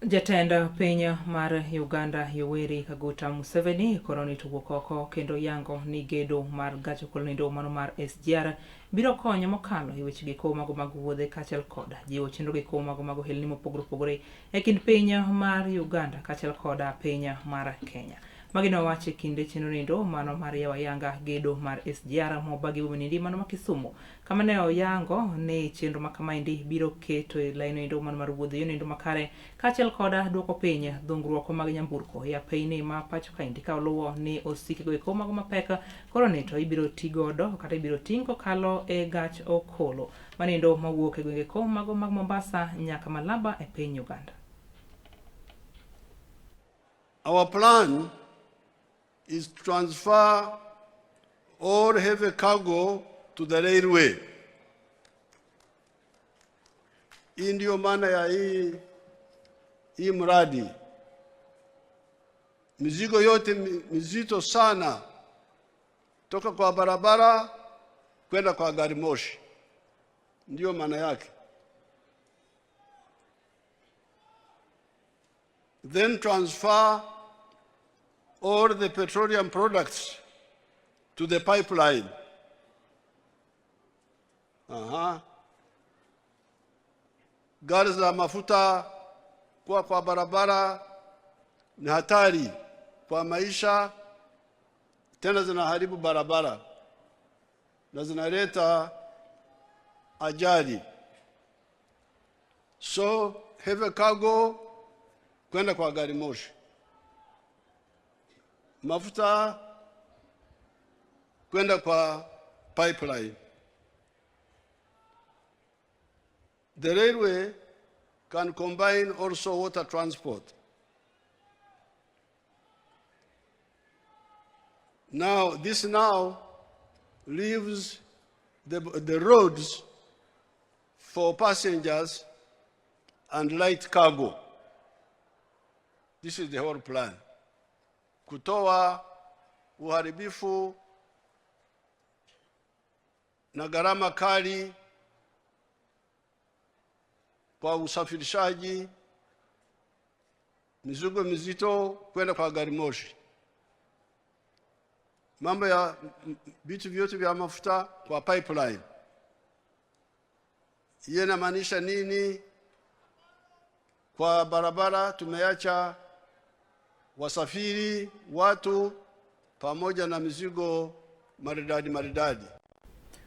Jatenda piny mar Uganda Yoweri Kaguta Museveni koroni tugo oko kendo yango ni gedo mar gach okolonindo mano mar SGR biro konyo mokalo e weche giko mago mag wuodhe kaachiel koda jiwo chenro giko mago mag ohelni mopogore opogore e kind piny mar Uganda kaachiel koda piny mar Kenya. Magino wache kinde chenro nindo mano mar yawa yanga gedo mar SGR mobagi wumenindi mano ma Kisumu kama ne oyango ne chenro makamaindi biro keto e laino nindo mano mar wuodhe nindo makare kaachiel koda duoko piny dhungruok mag nyamburko e apeyni ma pacho kaindi ka oluwo ni osike go eko mago mapek koro ne to ibiro tigodo kata ibiro ting' kokalo e gach okolo manindo mawuok e gwenge ko mago mag Mombasa nyaka Malaba e piny Uganda. Our plan is to transfer all heavy cargo to the railway. Hii ndio maana ya hii mradi. Mizigo yote mizito sana toka kwa barabara kwenda kwa gari moshi. Ndio maana yake. Then transfer all the petroleum products to the pipeline. Gari za mafuta kwa barabara ni hatari kwa maisha, tena zinaharibu barabara na zinaleta ajali. So heavy cargo kwenda kwa gari moshi, mafuta kwenda kwa pipeline. The railway can combine also water transport. This leaves the roads for passengers and light cargo. This is the whole plan. Kutoa uharibifu na gharama kali kwa usafirishaji mizigo mizito kwenda kwa gari moshi. Mambo ya vitu vyote vya mafuta kwa pipeline. Yeye inamaanisha nini? Kwa barabara tumeacha wasafiri, watu pamoja na mizigo maridadi.